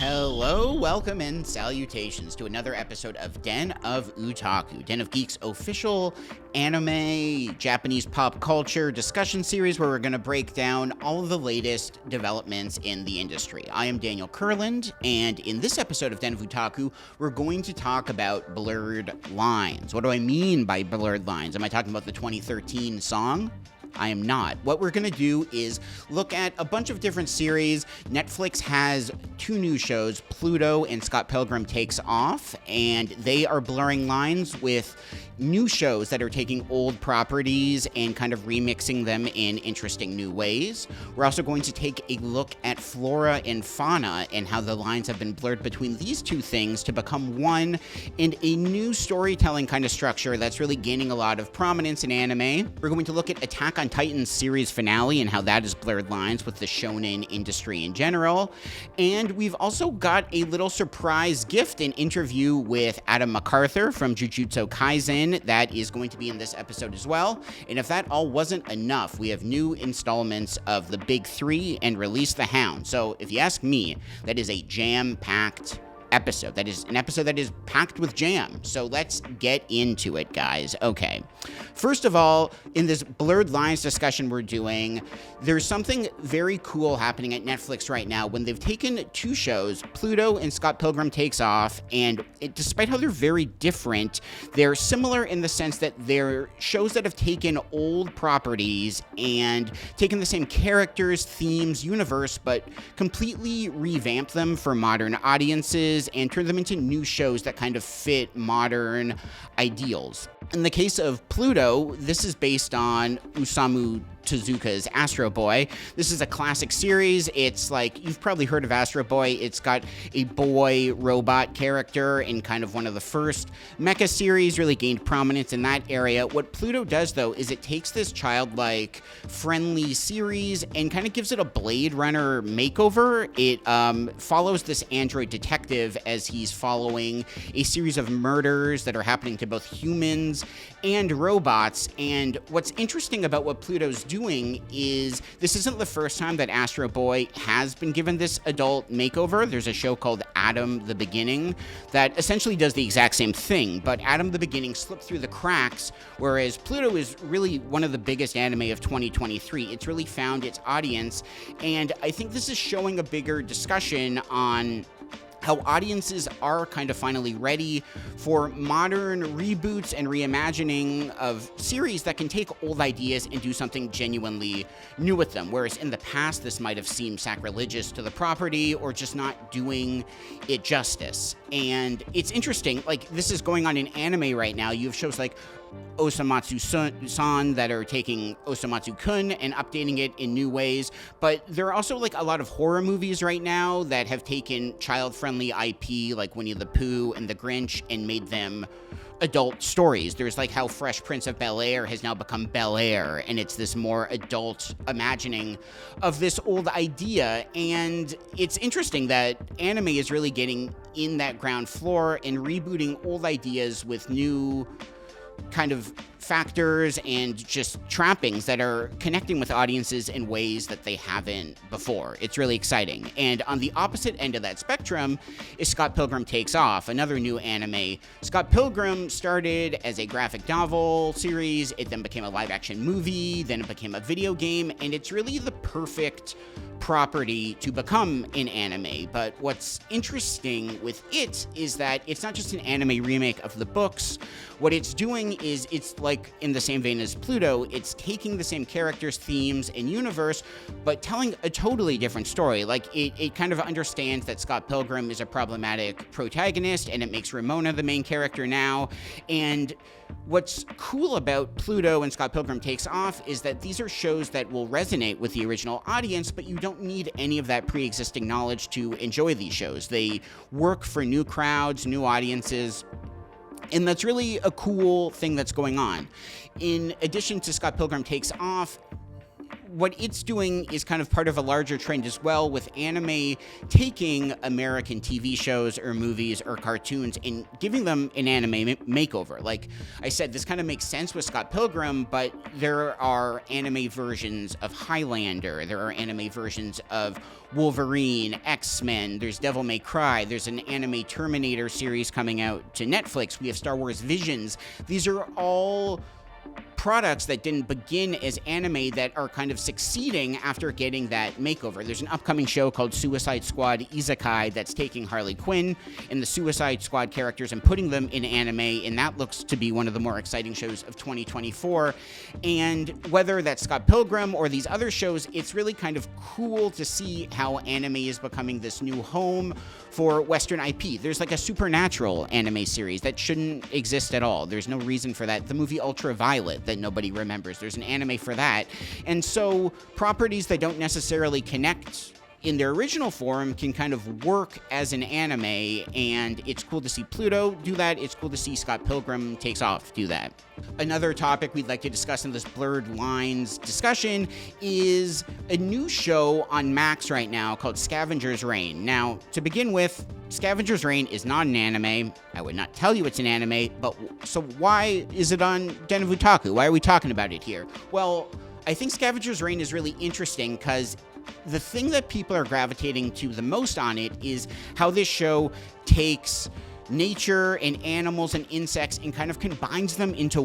Hello, welcome, and salutations to another episode of Den of Otaku, Den of Geek's official anime, Japanese pop culture discussion series where we're going to break down all of the latest developments in the industry. I am Daniel Kurland, and in this episode of Den of Otaku, we're going to talk about blurred lines. What do I mean by blurred lines? Am I talking about the 2013 song? I am not. What we're going to do is look at a bunch of different series. Netflix has two new shows, Pluto and Scott Pilgrim Takes Off, and they are blurring lines with new shows that are taking old properties and kind of remixing them in interesting new ways. We're also going to take a look at flora and fauna and how the lines have been blurred between these two things to become one and a new storytelling kind of structure that's really gaining a lot of prominence in anime. We're going to look at Attack on Titan's series finale and how that has blurred lines with the shonen industry in general. And we've also got a little surprise gift, an interview with Adam McArthur from Jujutsu Kaisen that is going to be in this episode as well. And if that all wasn't enough, we have new installments of the Big Three and Release the Hounds. So if you ask me, that is a jam-packed episode. That is an episode that is packed with jam. So let's get into it, guys. Okay. First of all, in this blurred lines discussion we're doing, there's something very cool happening at Netflix right now when they've taken two shows, Pluto and Scott Pilgrim Takes Off, and despite how they're very different, they're similar in the sense that they're shows that have taken old properties and taken the same characters, themes, universe, but completely revamped them for modern audiences and turn them into new shows that kind of fit modern ideals. In the case of Pluto, this is based on Osamu Tezuka's Astro Boy. This is a classic series. It's like, you've probably heard of Astro Boy. It's got a boy robot character in kind of one of the first mecha series, really gained prominence in that area. What Pluto does, though, is it takes this childlike, friendly series and kind of gives it a Blade Runner makeover. It follows this android detective as he's following a series of murders that are happening to both humans and robots. And what's interesting about what Pluto's doing is this isn't the first time that Astro Boy has been given this adult makeover. There's a show called Adam the Beginning that essentially does the exact same thing, but Adam the Beginning slipped through the cracks, whereas Pluto is really one of the biggest anime of 2023. It's really found its audience, and I think this is showing a bigger discussion on how audiences are kind of finally ready for modern reboots and reimagining of series that can take old ideas and do something genuinely new with them. Whereas in the past, this might have seemed sacrilegious to the property or just not doing it justice. And it's interesting, like, this is going on in anime right now. You have shows like Osamatsu-san that are taking Osamatsu-kun and updating it in new ways. But there are also like a lot of horror movies right now that have taken child-friendly IP like Winnie the Pooh and The Grinch and made them adult stories. There's like how Fresh Prince of Bel-Air has now become Bel-Air, and it's this more adult imagining of this old idea. And it's interesting that anime is really getting in that ground floor and rebooting old ideas with new kind of factors and just trappings that are connecting with audiences in ways that they haven't before. It's really exciting. And on the opposite end of that spectrum is Scott Pilgrim Takes Off, another new anime. Scott Pilgrim started as a graphic novel series, it then became a live-action movie, then it became a video game, and it's really the perfect property to become an anime. But what's interesting with it is that it's not just an anime remake of the books. What it's doing is it's like in the same vein as Pluto, it's taking the same characters, themes, and universe, but telling a totally different story. Like it kind of understands that Scott Pilgrim is a problematic protagonist, and it makes Ramona the main character now. And what's cool about Pluto and Scott Pilgrim Takes Off is that these are shows that will resonate with the original audience, but you don't need any of that pre-existing knowledge to enjoy these shows. They work for new crowds, new audiences, and that's really a cool thing that's going on. In addition to Scott Pilgrim Takes Off, what it's doing is kind of part of a larger trend as well, with anime taking American TV shows or movies or cartoons and giving them an anime makeover. Like I said, this kind of makes sense with Scott Pilgrim, but there are anime versions of Highlander, there are anime versions of Wolverine, X-Men, there's Devil May Cry, there's an anime Terminator series coming out to Netflix, we have Star Wars Visions. These are all products that didn't begin as anime that are kind of succeeding after getting that makeover. There's an upcoming show called Suicide Squad Isekai that's taking Harley Quinn and the Suicide Squad characters and putting them in anime, and that looks to be one of the more exciting shows of 2024. And whether that's Scott Pilgrim or these other shows, it's really kind of cool to see how anime is becoming this new home for Western IP. There's like a Supernatural anime series that shouldn't exist at all. There's no reason for that. The movie Ultraviolet that nobody remembers. There's an anime for that. And so properties that don't necessarily connect in their original form can kind of work as an anime, and it's cool to see Pluto do that. It's cool to see Scott Pilgrim Takes Off do that. Another topic we'd like to discuss in this blurred lines discussion is a new show on Max right now called Scavenger's Reign. Now, to begin with, Scavenger's Reign is not an anime. I would not tell you it's an anime, but so why is it on Den of Otaku? Why are we talking about it here? Well, I think Scavenger's Reign is really interesting because the thing that people are gravitating to the most on it is how this show takes nature and animals and insects and kind of combines them into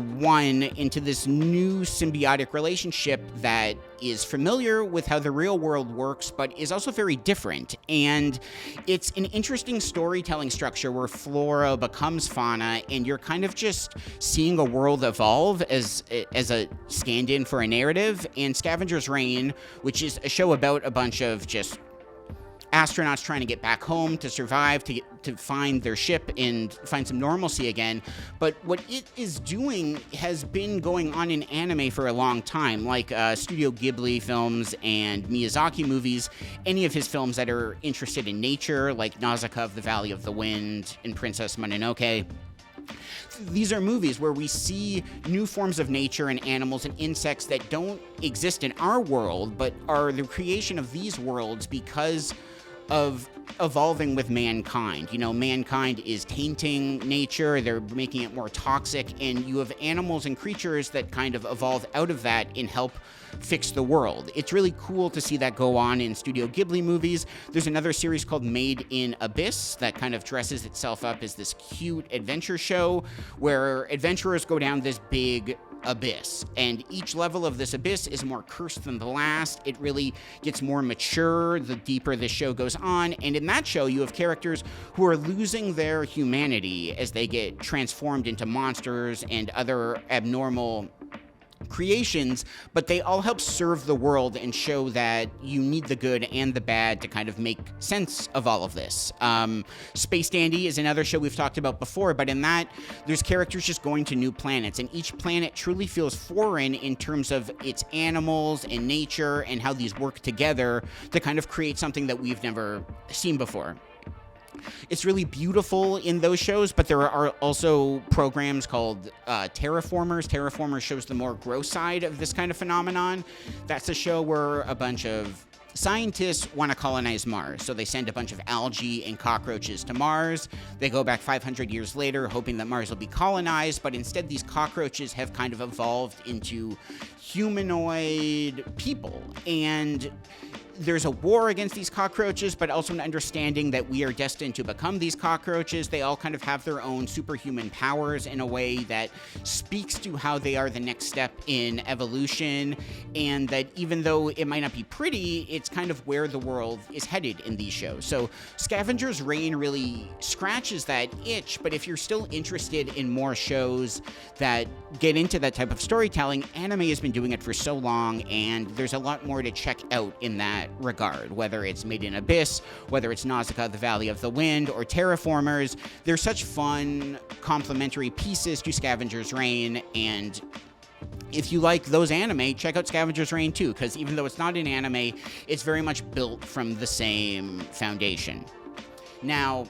this new symbiotic relationship that is familiar with how the real world works, but is also very different. And it's an interesting storytelling structure where flora becomes fauna, and you're kind of just seeing a world evolve as a stand-in for a narrative. And Scavenger's Reign, which is a show about a bunch of just astronauts trying to get back home to survive, to find their ship and find some normalcy again. But what it is doing has been going on in anime for a long time, like Studio Ghibli films and Miyazaki movies, any of his films that are interested in nature, like Nausicaa of the Valley of the Wind and Princess Mononoke. These are movies where we see new forms of nature and animals and insects that don't exist in our world, but are the creation of these worlds because of evolving with mankind. You know, mankind is tainting nature, they're making it more toxic, and you have animals and creatures that kind of evolve out of that and help fix the world. It's really cool to see that go on in Studio Ghibli movies. There's another series called Made in Abyss that kind of dresses itself up as this cute adventure show where adventurers go down this big abyss, and each level of this abyss is more cursed than the last. It really gets more mature the deeper the show goes on, and in that show you have characters who are losing their humanity as they get transformed into monsters and other abnormal creations, but they all help serve the world and show that you need the good and the bad to kind of make sense of all of this. Space Dandy is another show we've talked about before, but in that, there's characters just going to new planets, and each planet truly feels foreign in terms of its animals and nature and how these work together to kind of create something that we've never seen before. It's really beautiful in those shows, but there are also programs called Terraformers. Terraformers shows the more gross side of this kind of phenomenon. That's a show where a bunch of scientists want to colonize Mars, so they send a bunch of algae and cockroaches to Mars. They go back 500 years later, hoping that Mars will be colonized, but instead these cockroaches have kind of evolved into humanoid people, and there's a war against these cockroaches, but also an understanding that we are destined to become these cockroaches. They all kind of have their own superhuman powers in a way that speaks to how they are the next step in evolution, and that even though it might not be pretty, it's kind of where the world is headed in these shows. So Scavenger's Reign really scratches that itch, but if you're still interested in more shows that get into that type of storytelling, anime has been doing it for so long, and there's a lot more to check out in that regard, whether it's Made in Abyss, whether it's Nausicaa, the Valley of the Wind, or Terraformers. They're such fun, complementary pieces to Scavenger's Reign, and if you like those anime, check out Scavenger's Reign too, because even though it's not an anime, it's very much built from the same foundation. Now,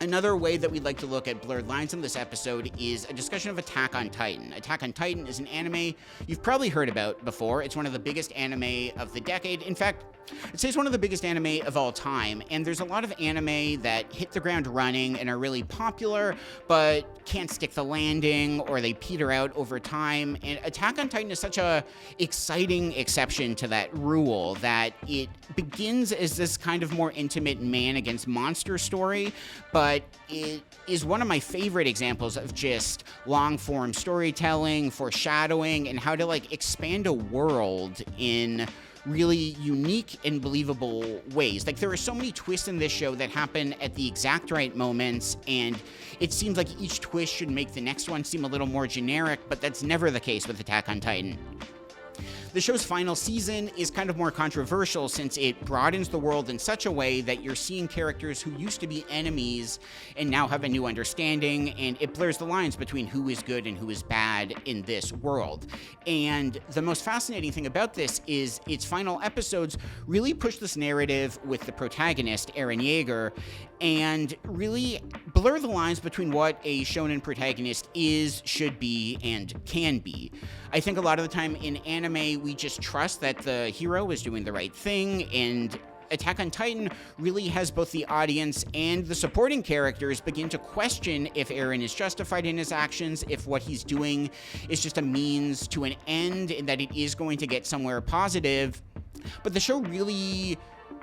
Another way that we'd like to look at blurred lines in this episode is a discussion of Attack on Titan. Attack on Titan is an anime you've probably heard about before. It's one of the biggest anime of the decade. In fact, I'd say it's one of the biggest anime of all time, and there's a lot of anime that hit the ground running and are really popular, but can't stick the landing, or they peter out over time, and Attack on Titan is such a exciting exception to that rule, that it begins as this kind of more intimate man against monster story, but it is one of my favorite examples of just long-form storytelling, foreshadowing, and how to, like, expand a world in really unique and believable ways. Like, there are so many twists in this show that happen at the exact right moments, and it seems like each twist should make the next one seem a little more generic, but that's never the case with Attack on Titan. The show's final season is kind of more controversial since it broadens the world in such a way that you're seeing characters who used to be enemies and now have a new understanding, and it blurs the lines between who is good and who is bad in this world. And the most fascinating thing about this is its final episodes really push this narrative with the protagonist, Eren Yeager, and really blur the lines between what a shonen protagonist is, should be, and can be. I think a lot of the time in anime, we just trust that the hero is doing the right thing, and Attack on Titan really has both the audience and the supporting characters begin to question if Eren is justified in his actions, if what he's doing is just a means to an end, and that it is going to get somewhere positive. But the show really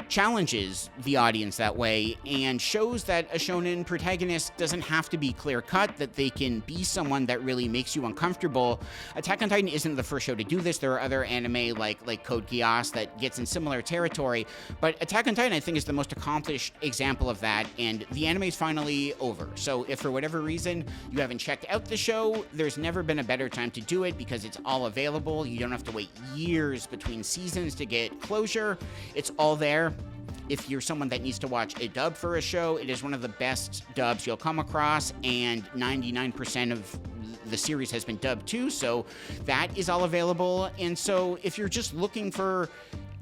challenges the audience that way and shows that a shonen protagonist doesn't have to be clear-cut, that they can be someone that really makes you uncomfortable. Attack on Titan isn't the first show to do this. There are other anime like Code Geass that gets in similar territory, but Attack on Titan, I think, is the most accomplished example of that, and the anime is finally over. So if for whatever reason you haven't checked out the show, there's never been a better time to do it because it's all available. You don't have to wait years between seasons to get closure. It's all there. If you're someone that needs to watch a dub for a show, it is one of the best dubs you'll come across, and 99% of the series has been dubbed too, so that is all available. And so if you're just looking for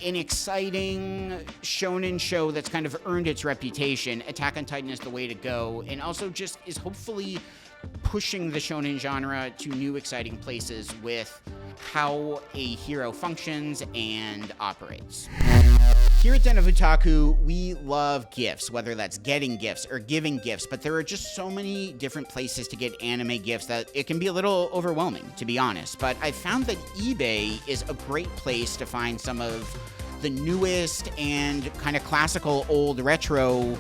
an exciting shonen show that's kind of earned its reputation, Attack on Titan is the way to go, and also just is hopefully pushing the shonen genre to new exciting places with how a hero functions and operates. Here at Den of Otaku, we love gifts, whether that's getting gifts or giving gifts, but there are just so many different places to get anime gifts that it can be a little overwhelming, to be honest. But I found that eBay is a great place to find some of the newest and kind of classical old retro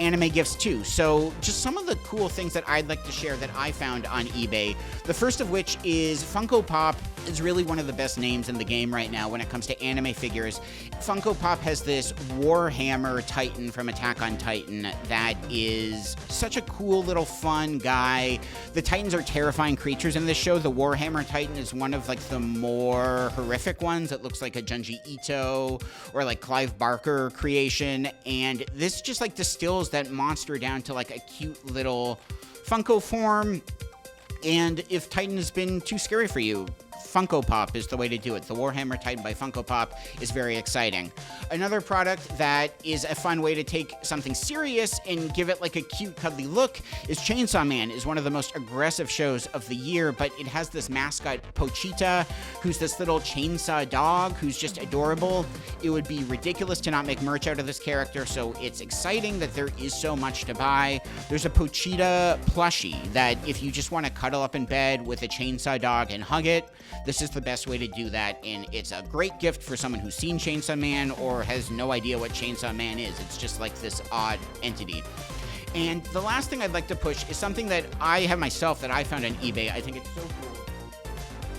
anime gifts too. So just some of the cool things that I'd like to share that I found on eBay. The first of which is Funko Pop is really one of the best names in the game right now when it comes to anime figures. Funko Pop has this Warhammer Titan from Attack on Titan that is such a cool little fun guy. The Titans are terrifying creatures in this show. The Warhammer Titan is one of like the more horrific ones. It looks like a Junji Ito or like Clive Barker creation, and this just like distills that monster down to like a cute little Funko form. And if Titan has been too scary for you, Funko Pop is the way to do it. The Warhammer Titan by Funko Pop is very exciting. Another product that is a fun way to take something serious and give it like a cute, cuddly look is Chainsaw Man. Is one of the most aggressive shows of the year, but it has this mascot, Pochita, who's this little chainsaw dog who's just adorable. It would be ridiculous to not make merch out of this character, so it's exciting that there is so much to buy. There's a Pochita plushie that if you just want to cuddle up in bed with a chainsaw dog and hug it, this is the best way to do that, and it's a great gift for someone who's seen Chainsaw Man or has no idea what Chainsaw Man is. It's just like this odd entity. And the last thing I'd like to push is something that I have myself that I found on eBay. I think it's so cool.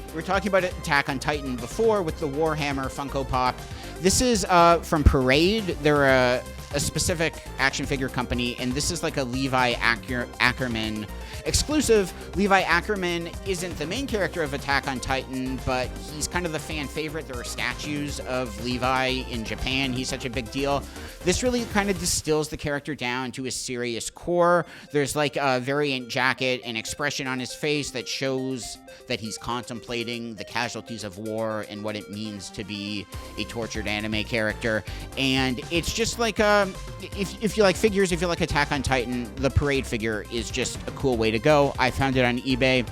We were talking about Attack on Titan before with the Warhammer Funko Pop. This is from Parade. They're a specific action figure company, and this is like a Levi Ackerman exclusive. Levi Ackerman isn't the main character of Attack on Titan, but he's kind of the fan favorite. There are statues of Levi in Japan. He's such a big deal. This really kind of distills the character down to his serious core. There's like a variant jacket and expression on his face that shows that he's contemplating the casualties of war and what it means to be a tortured anime character. And it's just like a if you like figures, if you like Attack on Titan, the Parade figure is just a cool way to go. I found it on eBay.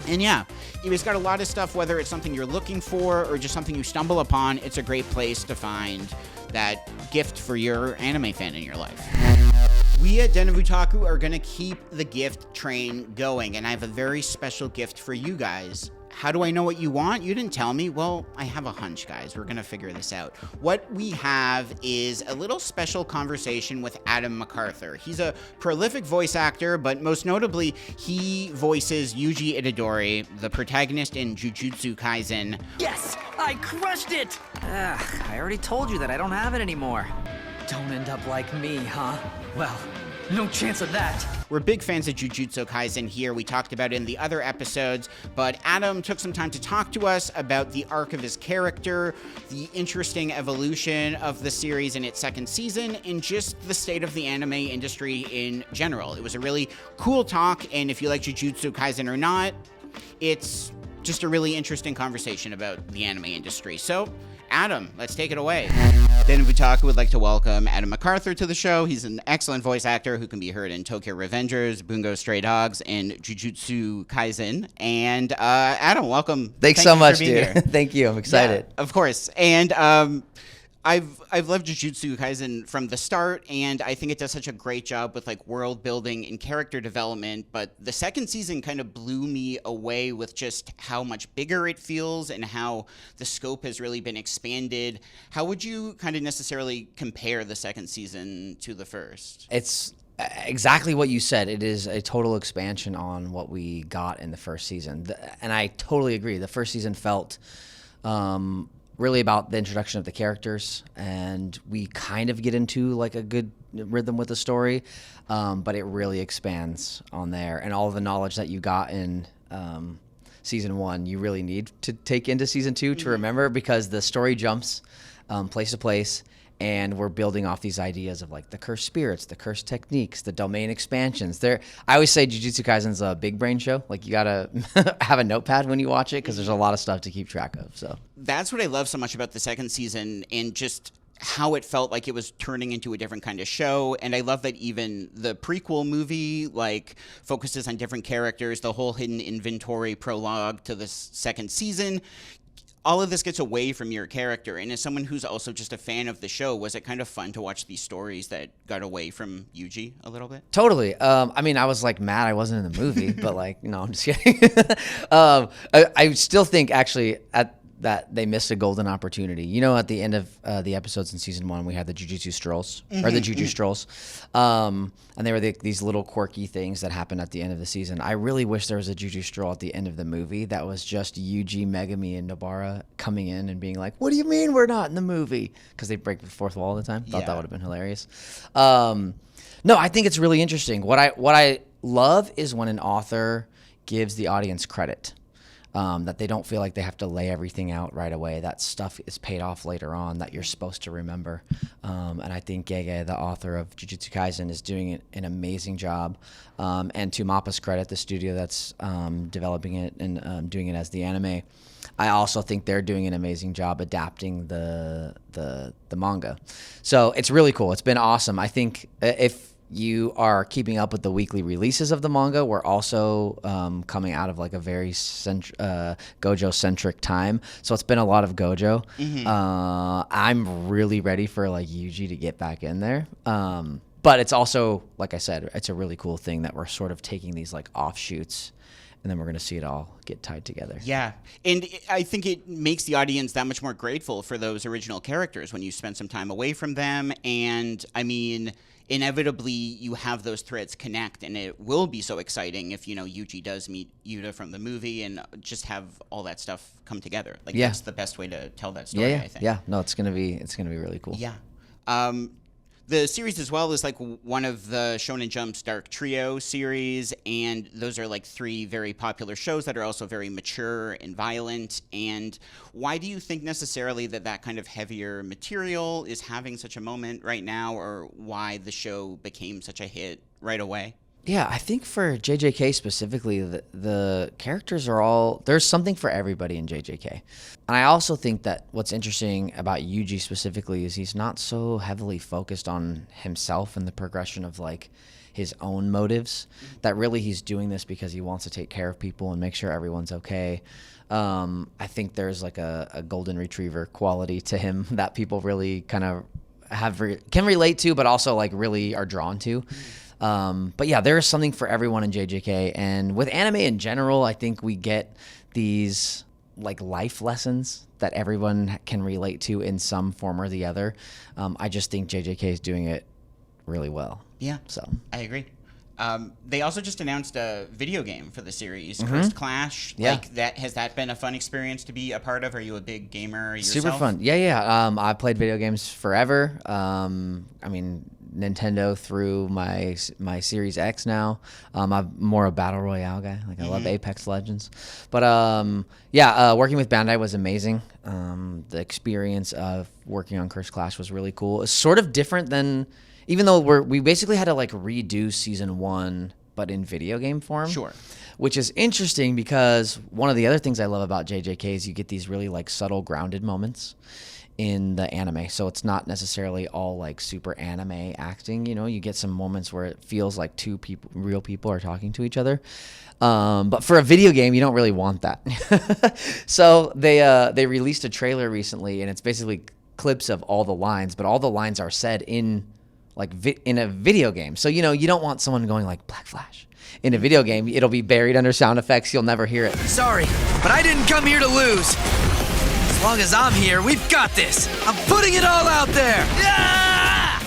And yeah, eBay's got a lot of stuff, whether it's something you're looking for or just something you stumble upon. It's a great place to find that gift for your anime fan in your life. We at Den of Otaku are going to keep the gift train going, and I have a very special gift for you guys. How do I know what you want? You didn't tell me. Well, I have a hunch, guys. We're going to figure this out. What we have is a little special conversation with Adam McArthur. He's a prolific voice actor, but most notably, he voices Yuji Itadori, the protagonist in Jujutsu Kaisen. Yes! I crushed it! I already told you that I don't have it anymore. Don't end up like me, huh? Well, no chance of that. We're big fans of Jujutsu Kaisen here. We talked about it in the other episodes, but Adam took some time to talk to us about the arc of his character, the interesting evolution of the series in its second season, and just the state of the anime industry in general. It was a really cool talk, and if you like Jujutsu Kaisen or not, it's just a really interesting conversation about the anime industry. So, Adam, let's take it away. Den of Otaku would like to welcome Adam McArthur to the show. He's an excellent voice actor who can be heard in Tokyo Revengers, Bungo Stray Dogs, and Jujutsu Kaisen. And Adam, welcome. Thanks so much, dude. Thank you. I'm excited. Yeah, of course. And I've loved Jujutsu Kaisen from the start, and I think it does such a great job with like world building and character development. But the second season kind of blew me away with just how much bigger it feels and how the scope has really been expanded. How would you kind of necessarily compare the second season to the first? It's exactly what you said. It is a total expansion on what we got in the first season. And I totally agree. The first season felt really about the introduction of the characters, and we kind of get into like a good rhythm with the story, but it really expands on there. And all of the knowledge that you got in season one, you really need to take into season two to remember, because the story jumps place to place, and we're building off these ideas of like the cursed spirits, the cursed techniques, the domain expansions. I always say Jujutsu Kaisen's a big brain show. Like, you gotta have a notepad when you watch it, because there's a lot of stuff to keep track of. So that's what I love so much about the second season, and just how it felt like it was turning into a different kind of show. And I love that even the prequel movie like focuses on different characters. The whole hidden inventory prologue to the second season, all of this gets away from your character. And as someone who's also just a fan of the show, was it kind of fun to watch these stories that got away from Yuji a little bit? Totally. I mean, I was like mad I wasn't in the movie, but like, no, I'm just kidding. I still think actually that they missed a golden opportunity. You know, at the end of the episodes in season one, we had the Jujutsu strolls, or the Juju strolls. And they were these little quirky things that happened at the end of the season. I really wish there was a Juju stroll at the end of the movie that was just Yuji, Megami, and Nobara coming in and being like, what do you mean we're not in the movie? Because they break the fourth wall all the time. Thought that would have been hilarious. No, I think it's really interesting. What I love is when an author gives the audience credit. That they don't feel like they have to lay everything out right away. That stuff is paid off later on that you're supposed to remember. And I think Gege, the author of Jujutsu Kaisen, is doing an amazing job. And to Mappa's credit, the studio that's developing it and doing it as the anime, I also think they're doing an amazing job adapting the manga. So it's really cool. It's been awesome. I think if you are keeping up with the weekly releases of the manga, we're also coming out of like a very Gojo-centric time. So it's been a lot of Gojo. I'm really ready for like Yuji to get back in there. But it's also, like I said, it's a really cool thing that we're sort of taking these like offshoots, and then we're going to see it all get tied together. Yeah. And I think it makes the audience that much more grateful for those original characters when you spend some time away from them. And I mean, inevitably you have those threads connect, and it will be so exciting if, you know, Yuji does meet Yuta from the movie and just have all that stuff come together. Like, that's the best way to tell that story, I think. Yeah. No, it's gonna be really cool. Yeah. The series as well is like one of the Shonen Jump's Dark Trio series, and those are like three very popular shows that are also very mature and violent. And why do you think necessarily that kind of heavier material is having such a moment right now, or why the show became such a hit right away? Yeah, I think for JJK specifically, the characters are all, there's something for everybody in JJK. And I also think that what's interesting about Yuji specifically is he's not so heavily focused on himself and the progression of like his own motives, that really he's doing this because he wants to take care of people and make sure everyone's okay. I think there's like a golden retriever quality to him that people really kind of can relate to, but also like really are drawn to. But yeah, there is something for everyone in JJK, and with anime in general, I think we get these like life lessons that everyone can relate to in some form or the other. I just think JJK is doing it really well. Yeah, so I agree. They also just announced a video game for the series, Cursed Clash. Yeah. Like has that been a fun experience to be a part of? Are you a big gamer yourself? Super fun. Yeah. I played video games forever. I mean, Nintendo through my Series X now. I'm more a battle royale guy. Like I love Apex Legends. But working with Bandai was amazing. The experience of working on Cursed Clash was really cool. It's sort of different than, even though we basically had to like redo season 1, but in video game form. Sure. Which is interesting because one of the other things I love about JJK is you get these really like subtle grounded moments in the anime. So it's not necessarily all like super anime acting, you know, you get some moments where it feels like real people are talking to each other. But for a video game, you don't really want that. So they released a trailer recently, and it's basically clips of all the lines, but all the lines are said in like in a video game. So, you know, you don't want someone going like Black Flash. In a video game, it'll be buried under sound effects. You'll never hear it. Sorry, but I didn't come here to lose. As long as I'm here, we've got this. I'm putting it all out there. Yeah!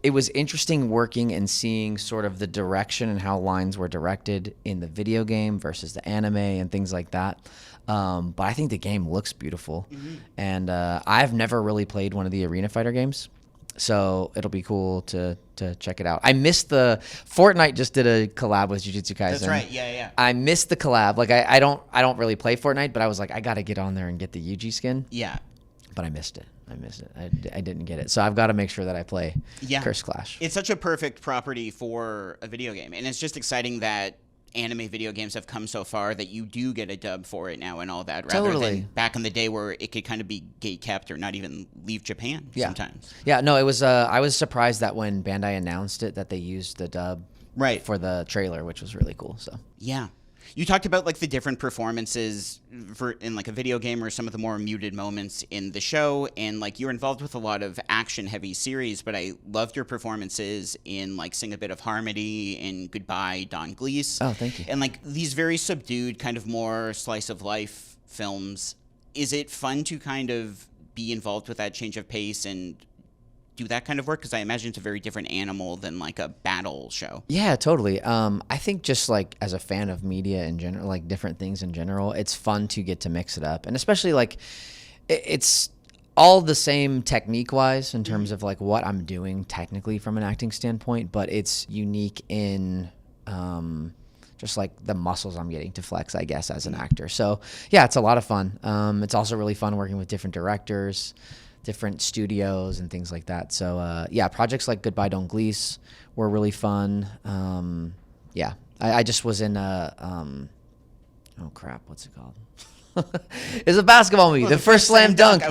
It was interesting working and seeing sort of the direction and how lines were directed in the video game versus the anime and things like that. But I think the game looks beautiful. And I've never really played one of the Arena Fighter games, so it'll be cool to check it out. I missed Fortnite just did a collab with Jujutsu Kaisen. That's right. Yeah. I missed the collab. Like I don't really play Fortnite, but I was like, I got to get on there and get the Yuji skin. Yeah. But I missed it. I didn't get it. So I've got to make sure that I play Cursed Clash. It's such a perfect property for a video game, and it's just exciting that anime video games have come so far that you do get a dub for it now and all that, rather than back in the day where it could kind of be gate-kept or not even leave Japan sometimes. Yeah, no, it was. I was surprised that when Bandai announced it that they used the dub for the trailer, which was really cool. So yeah. You talked about like the different performances in like a video game or some of the more muted moments in the show, and like you're involved with a lot of action-heavy series, but I loved your performances in like Sing a Bit of Harmony and Goodbye, Don Glees. Oh, thank you. And like these very subdued kind of more slice-of-life films. Is it fun to kind of be involved with that change of pace and do that kind of work? Because I imagine it's a very different animal than like a battle show. Yeah, totally. I think just like as a fan of media in general, like different things in general, it's fun to get to mix it up. And especially like it's all the same technique wise in terms of like what I'm doing technically from an acting standpoint, but it's unique in just like the muscles I'm getting to flex, I guess, as an actor. So yeah, it's a lot of fun. It's also really fun working with different directors, different studios and things like that. So yeah, projects like Goodbye Don't Glees were really fun. I just was in oh crap, what's it called? It's a basketball movie, the first Slam Dunk.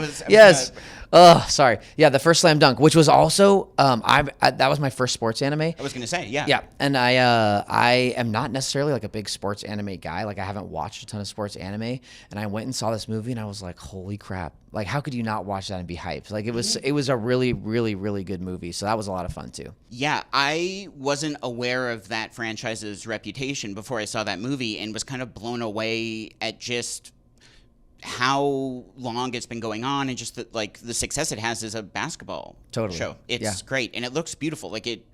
Sorry. Yeah, the first Slam Dunk, which was also that was my first sports anime. I was gonna say, yeah. Yeah, and I am not necessarily like a big sports anime guy. Like I haven't watched a ton of sports anime, and I went and saw this movie, and I was like, holy crap! Like how could you not watch that and be hyped? Like it was a really, really, really good movie. So that was a lot of fun too. Yeah, I wasn't aware of that franchise's reputation before I saw that movie, and was kind of blown away at just how long it's been going on, and just the success it has as a basketball show. It's great, and it looks beautiful. Like it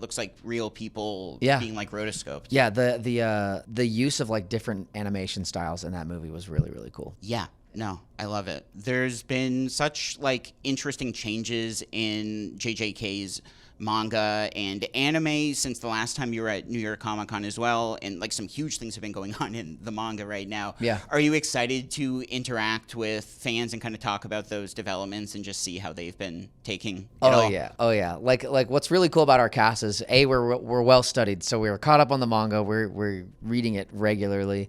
looks like real people being like rotoscoped. Yeah, the use of like different animation styles in that movie was really, really cool. Yeah. No, I love it. There's been such like interesting changes in JJK's manga and anime since the last time you were at New York Comic Con as well, and like some huge things have been going on in the manga right now. Yeah. Are you excited to interact with fans and kind of talk about those developments and just see how they've been taking it all? Oh yeah. Like what's really cool about our cast is we're well studied, so we were caught up on the manga. We're reading it regularly.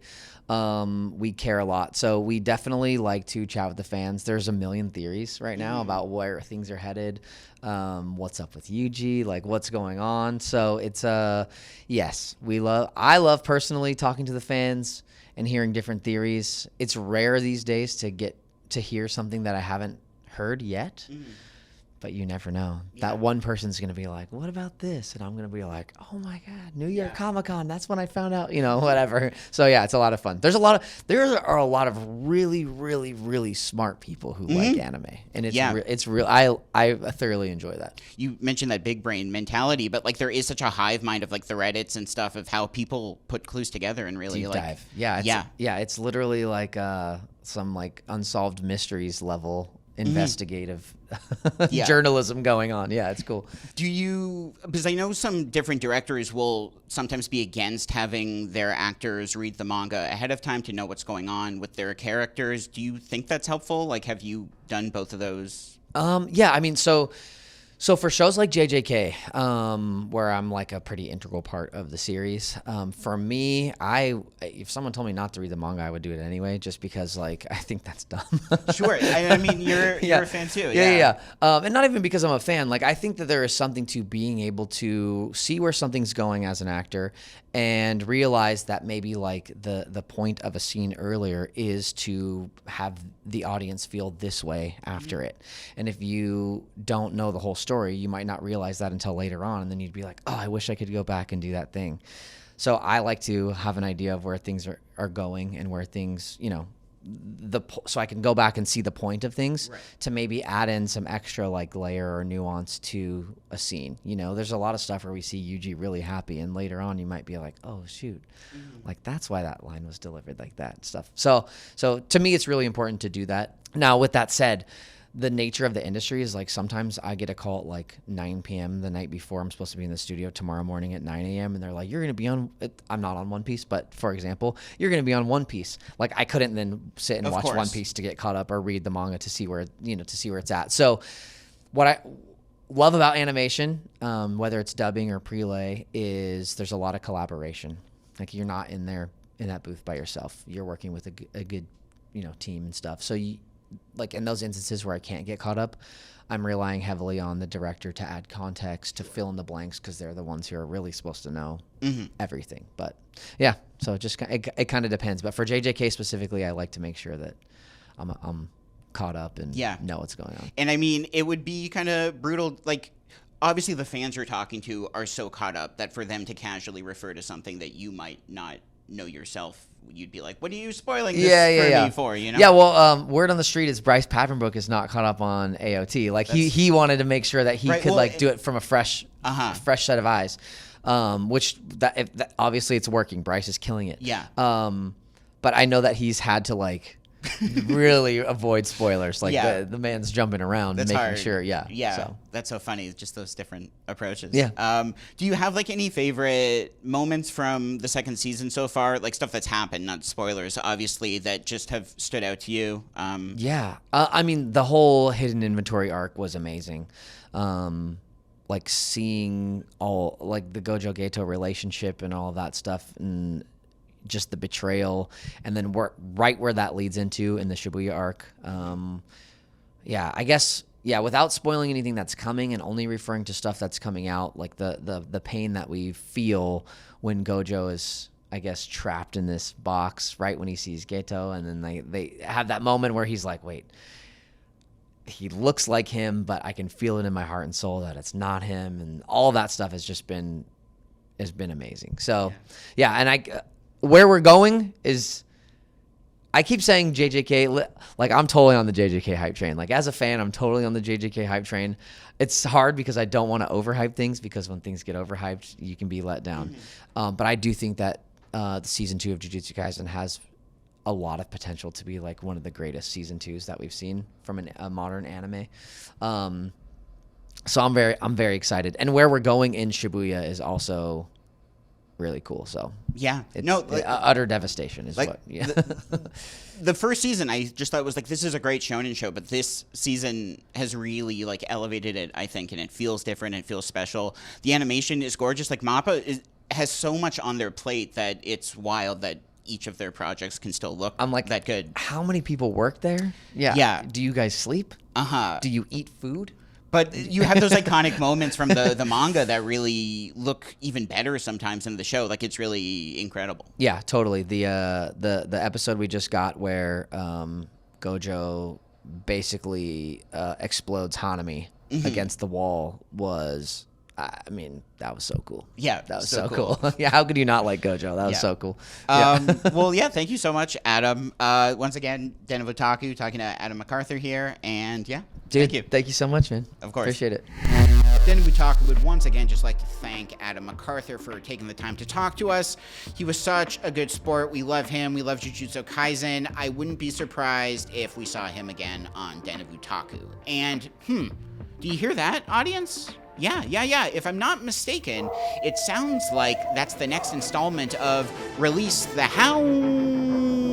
We care a lot, so we definitely like to chat with the fans. There's a million theories right now about where things are headed, what's up with Yuji, like what's going on. So it's yes, I love personally talking to the fans and hearing different theories. It's rare these days to get to hear something that I haven't heard yet. But you never know. Yeah. That one person's going to be like, what about this? And I'm going to be like, oh my God, New York Comic Con. That's when I found out, whatever. So yeah, it's a lot of fun. There are a lot of really, really, really smart people who like anime. And it's real. I thoroughly enjoy that. You mentioned that big brain mentality, but like there is such a hive mind of like the Reddits and stuff of how people put clues together and really deep like dive. Yeah. It's literally like some like unsolved mysteries level investigative journalism going on. Yeah, it's cool. Because I know some different directors will sometimes be against having their actors read the manga ahead of time to know what's going on with their characters. Do you think that's helpful? Like, have you done both of those? Yeah, I mean, so for shows like JJK, where I'm like a pretty integral part of the series, for me, if someone told me not to read the manga, I would do it anyway, just because like I think that's dumb. Sure, I mean you're a fan too. Yeah. And not even because I'm a fan. Like I think that there is something to being able to see where something's going as an actor and realize that maybe like the point of a scene earlier is to have the audience feel this way after it. And if you don't know the whole story, you might not realize that until later on, and then you'd be like, oh, I wish I could go back and do that thing. So I like to have an idea of where things are going and where things, so I can go back and see the point of things to maybe add in some extra like layer or nuance to a scene. There's a lot of stuff where we see Yuji really happy, and later on you might be like, oh shoot, like that's why that line was delivered like that and stuff. So to me, it's really important to do that. Now, with that said, the nature of the industry is like sometimes I get a call at like 9 p.m. the night before I'm supposed to be in the studio tomorrow morning at 9 a.m. and they're like, you're going to be on, I'm not on One Piece, but for example, you're going to be on One Piece. Like I couldn't then sit and watch One Piece to get caught up or read the manga to see where, to see where it's at. So what I love about animation, whether it's dubbing or prelay, is there's a lot of collaboration. Like you're not in there in that booth by yourself. You're working with a good, team and stuff. So like in those instances where I can't get caught up, I'm relying heavily on the director to add context, to fill in the blanks, because they're the ones who are really supposed to know everything. But yeah, so it kind of depends. But for JJK specifically, I like to make sure that I'm caught up and know what's going on. And I mean, it would be kind of brutal. Like, obviously, the fans you're talking to are so caught up that for them to casually refer to something that you might not know yourself, you'd be like, what are you spoiling this for me for, Yeah, well, word on the street is Bryce Papenbrook is not caught up on AOT. Like, he wanted to make sure that he could, do it from a fresh set of eyes, which obviously it's working. Bryce is killing it. Yeah. But I know that he's had to, like, really avoid spoilers. Like, the man's jumping around and making sure. Yeah. So. That's so funny. Just those different approaches. Yeah. Do you have like any favorite moments from the second season so far? Like stuff that's happened, not spoilers, obviously, that just have stood out to you? I mean, the whole hidden inventory arc was amazing. Like seeing all like the Gojo Geto relationship and all of that stuff, and just the betrayal, and then right where that leads into in the Shibuya arc. I guess, without spoiling anything that's coming and only referring to stuff that's coming out, like the pain that we feel when Gojo is, I guess, trapped in this box right when he sees Geto, and then they have that moment where he's like, wait, he looks like him, but I can feel it in my heart and soul that it's not him, and all that stuff has been amazing. So and where we're going is, I keep saying JJK, like I'm totally on the JJK hype train. Like as a fan, I'm totally on the JJK hype train. It's hard because I don't want to overhype things, because when things get overhyped, you can be let down. But I do think that the season 2 of Jujutsu Kaisen has a lot of potential to be like one of the greatest season 2s that we've seen from a modern anime. So I'm very excited. And where we're going in Shibuya is also really cool. So yeah, it's no, utter devastation is what. Yeah. The first season, I just thought it was like, this is a great shonen show, but this season has really like elevated it, I think, and it feels different. It feels special. The animation is gorgeous. Like MAPPA has so much on their plate that it's wild that each of their projects can still look that good. How many people work there? Yeah. Yeah. Do you guys sleep? Do you eat food? But you have those iconic moments from the manga that really look even better sometimes in the show. Like, it's really incredible. Yeah, totally. The episode we just got where Gojo basically explodes Hanami against the wall was, I mean, that was so cool. Yeah, that was so cool. Yeah, how could you not like Gojo? That was so cool. Well, yeah, thank you so much, Adam. Once again, Den of Otaku, talking to Adam McArthur here, and yeah. Dude, thank you so much, man. Of course. Appreciate it. Den of Otaku would once again just like to thank Adam McArthur for taking the time to talk to us. He was such a good sport. We love him. We love Jujutsu Kaisen. I wouldn't be surprised if we saw him again on Den of Otaku. And, do you hear that, audience? Yeah. If I'm not mistaken, it sounds like that's the next installment of Release the Hounds.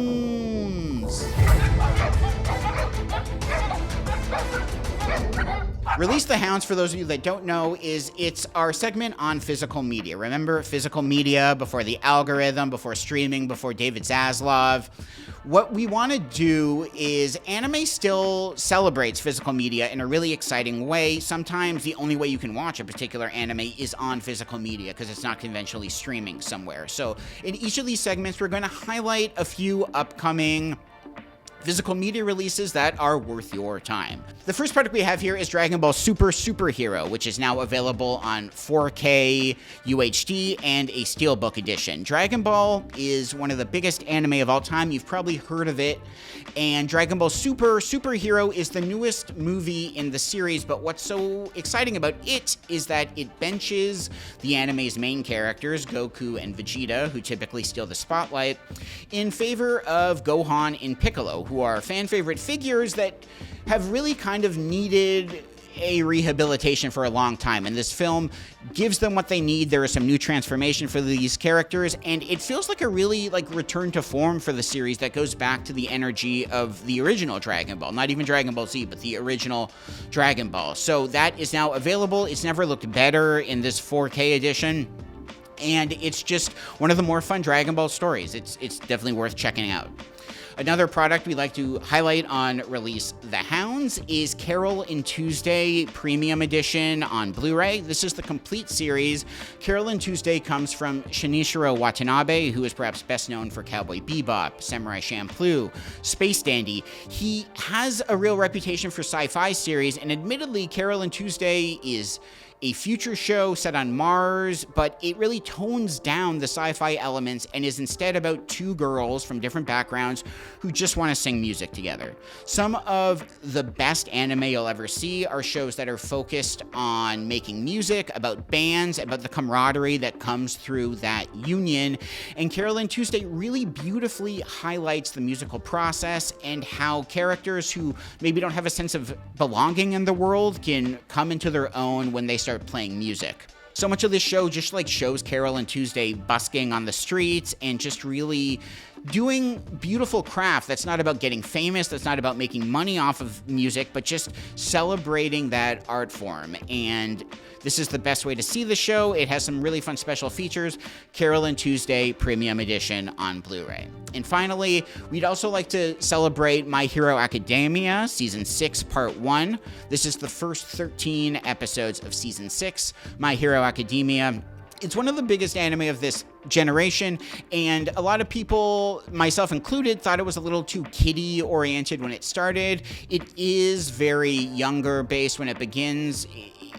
Release the Hounds, for those of you that don't know, it's our segment on physical media. Remember physical media before the algorithm, before streaming, before David Zaslav. What we want to do is anime still celebrates physical media in a really exciting way. Sometimes the only way you can watch a particular anime is on physical media because it's not conventionally streaming somewhere. So in each of these segments, we're going to highlight a few upcoming physical media releases that are worth your time. The first product we have here is Dragon Ball Super Superhero, which is now available on 4K UHD and a Steelbook edition. Dragon Ball is one of the biggest anime of all time. You've probably heard of it. And Dragon Ball Superhero is the newest movie in the series, but what's so exciting about it is that it benches the anime's main characters, Goku and Vegeta, who typically steal the spotlight, in favor of Gohan and Piccolo, who are fan favorite figures that have really kind of needed a rehabilitation for a long time, and this film gives them what they need. There is some new transformation for these characters, and it feels like a really return to form for the series that goes back to the energy of the original Dragon Ball, not even Dragon Ball Z, but the original Dragon Ball. So that is now available. It's never looked better in this 4K edition, and it's just one of the more fun Dragon Ball stories. It's definitely worth checking out. Another product we like to highlight on Release the Hounds is Carol and Tuesday Premium Edition on Blu-ray. This is the complete series. Carol and Tuesday comes from Shinichiro Watanabe, who is perhaps best known for Cowboy Bebop, Samurai Champloo, Space Dandy. He has a real reputation for sci-fi series, and admittedly, Carol and Tuesday is a future show set on Mars, but it really tones down the sci-fi elements and is instead about two girls from different backgrounds who just want to sing music together. Some of the best anime you'll ever see are shows that are focused on making music, about bands, about the camaraderie that comes through that union, and Carol and Tuesday really beautifully highlights the musical process and how characters who maybe don't have a sense of belonging in the world can come into their own when they start playing music. So much of this show just shows Carol and Tuesday busking on the streets and just really doing beautiful craft that's not about getting famous, that's not about making money off of music, but just celebrating that art form. And this is the best way to see the show. It has some really fun special features. Carol and Tuesday Premium Edition on Blu-ray. And finally, we'd also like to celebrate My Hero Academia Season 6 Part 1. This is the first 13 episodes of Season 6. My Hero Academia. It's one of the biggest anime of this generation, and a lot of people, myself included, thought it was a little too kiddie-oriented when it started. It is very younger-based when it begins.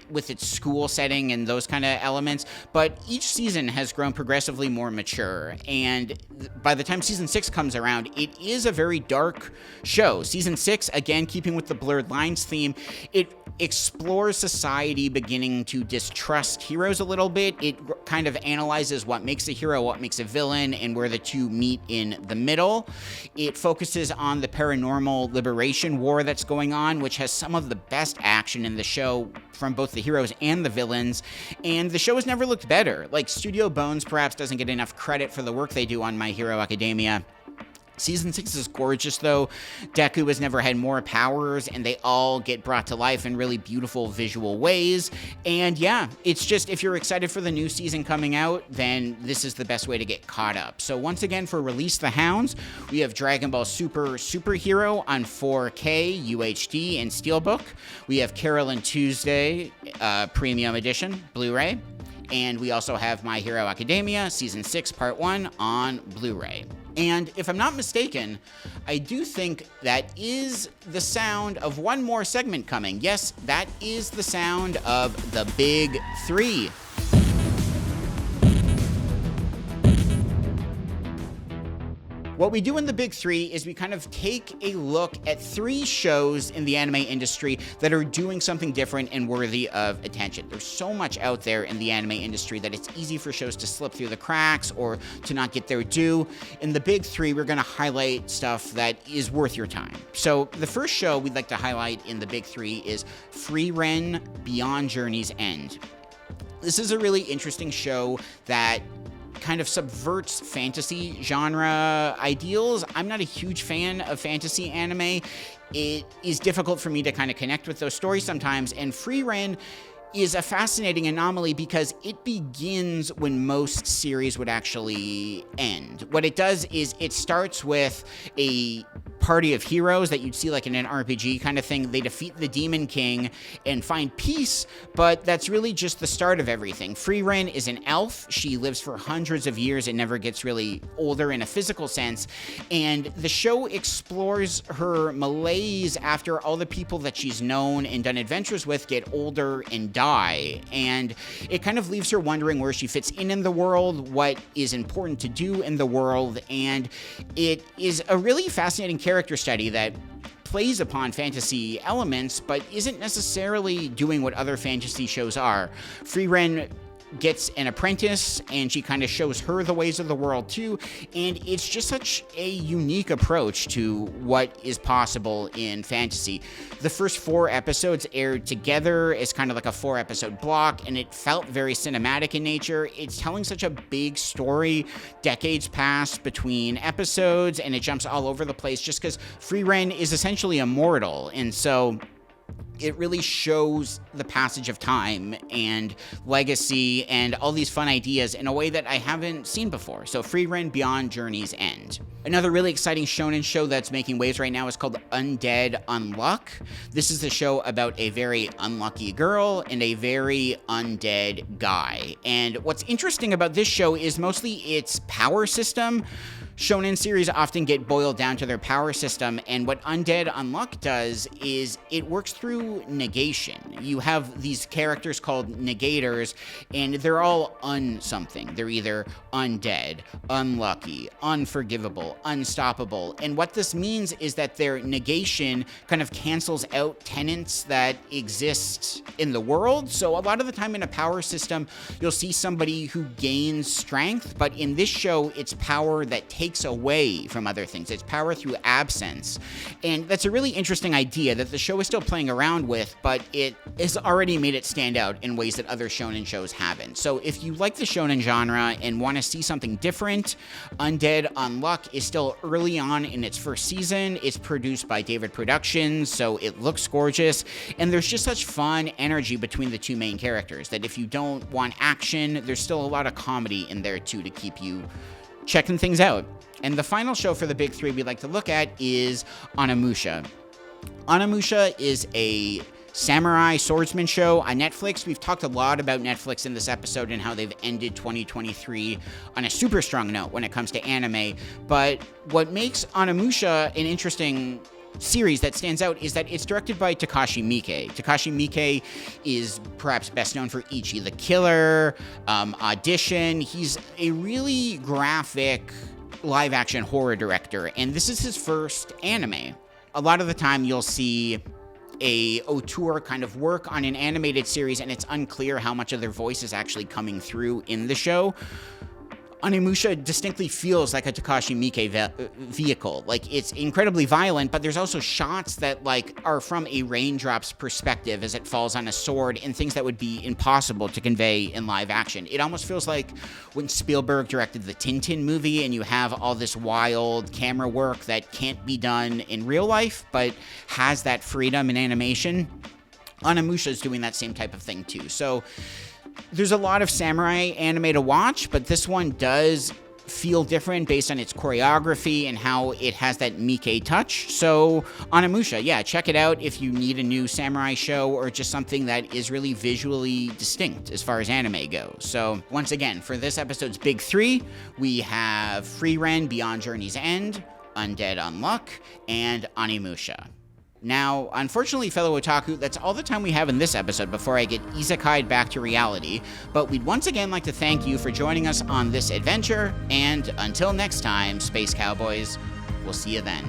with its school setting and those kind of elements, but each season has grown progressively more mature, and by the time season 6 comes around, it is a very dark show. Season 6, again, keeping with the blurred lines theme, it explores society beginning to distrust heroes a little bit. It kind of analyzes what makes a hero, what makes a villain, and where the two meet in the middle. It focuses on the paranormal liberation war that's going on, which has some of the best action in the show from both the heroes and the villains, and the show has never looked better. Like, Studio Bones perhaps doesn't get enough credit for the work they do on My Hero Academia. Season 6 is gorgeous, though. Deku has never had more powers, and they all get brought to life in really beautiful visual ways. And yeah, it's just, if you're excited for the new season coming out, then this is the best way to get caught up. So once again, for Release the Hounds, we have Dragon Ball Super Superhero on 4K, UHD, and Steelbook. We have Carolyn Tuesday, Premium Edition, Blu-ray. And we also have My Hero Academia, Season 6, Part 1 on Blu-ray. And if I'm not mistaken, I do think that is the sound of one more segment coming. Yes, that is the sound of the Big 3. What we do in the Big 3 is we kind of take a look at 3 shows in the anime industry that are doing something different and worthy of attention. There's so much out there in the anime industry that it's easy for shows to slip through the cracks or to not get their due. In the Big 3, we're going to highlight stuff that is worth your time. So the first show we'd like to highlight in the Big 3 is Frieren Beyond Journey's End. This is a really interesting show that kind of subverts fantasy genre ideals. I'm not a huge fan of fantasy anime. It is difficult for me to kind of connect with those stories sometimes, and Frieren is a fascinating anomaly because it begins when most series would actually end. What it does is it starts with a party of heroes that you'd see like in an RPG kind of thing. They defeat the Demon King and find peace, but that's really just the start of everything. Frieren is an elf. She lives for hundreds of years and never gets really older in a physical sense, and the show explores her malaise after all the people that she's known and done adventures with get older and die, and it kind of leaves her wondering where she fits in the world, what is important to do in the world, and it is a really fascinating character study that plays upon fantasy elements, but isn't necessarily doing what other fantasy shows are. Frieren gets an apprentice, and she kind of shows her the ways of the world too, and it's just such a unique approach to what is possible in fantasy. The first 4 episodes aired together as kind of like a 4-episode block, and it felt very cinematic in nature. It's telling such a big story. Decades pass between episodes, and it jumps all over the place just because Frieren is essentially immortal, and so it really shows the passage of time and legacy and all these fun ideas in a way that I haven't seen before. So Frieren Beyond Journey's End. Another really exciting shonen show that's making waves right now is called Undead Unluck. This is a show about a very unlucky girl and a very undead guy. And what's interesting about this show is mostly its power system. Shonen series often get boiled down to their power system, and what Undead Unluck does is it works through negation. You have these characters called negators, and they're all un-something. They're either undead, unlucky, unforgivable, unstoppable, and what this means is that their negation kind of cancels out tenets that exist in the world. So a lot of the time in a power system, you'll see somebody who gains strength, but in this show, it's power that takes away from other things. It's power through absence. And that's a really interesting idea that the show is still playing around with, but it has already made it stand out in ways that other shonen shows haven't. So if you like the shonen genre and want to see something different, Undead Unluck is still early on in its first season. It's produced by David Productions, so it looks gorgeous, and there's just such fun energy between the two main characters that if you don't want action, there's still a lot of comedy in there too to keep you checking things out. And the final show for the Big 3 we'd like to look at is Onimusha. Onimusha is a samurai swordsman show on Netflix. We've talked a lot about Netflix in this episode and how they've ended 2023 on a super strong note when it comes to anime. But what makes Onimusha an interesting series that stands out is that it's directed by Takashi Miike. Takashi Miike is perhaps best known for Ichi the Killer, Audition. He's a really graphic live-action horror director, and this is his first anime. A lot of the time you'll see a auteur kind of work on an animated series, and it's unclear how much of their voice is actually coming through in the show. Onimusha distinctly feels like a Takashi Miike vehicle. Like, it's incredibly violent, but there's also shots that, like, are from a raindrop's perspective as it falls on a sword, and things that would be impossible to convey in live action. It almost feels like when Spielberg directed the Tintin movie, and you have all this wild camera work that can't be done in real life, but has that freedom in animation. Onimusha's doing that same type of thing, too. So there's a lot of samurai anime to watch, but this one does feel different based on its choreography and how it has that Miike touch. So, Onimusha, yeah, check it out if you need a new samurai show or just something that is really visually distinct as far as anime goes. So, once again, for this episode's Big Three, we have Frieren Beyond Journey's End, Undead Unluck, and Onimusha. Now, unfortunately, fellow otaku, that's all the time we have in this episode before I get isekai'd back to reality, but we'd once again like to thank you for joining us on this adventure, and until next time, Space Cowboys, we'll see you then.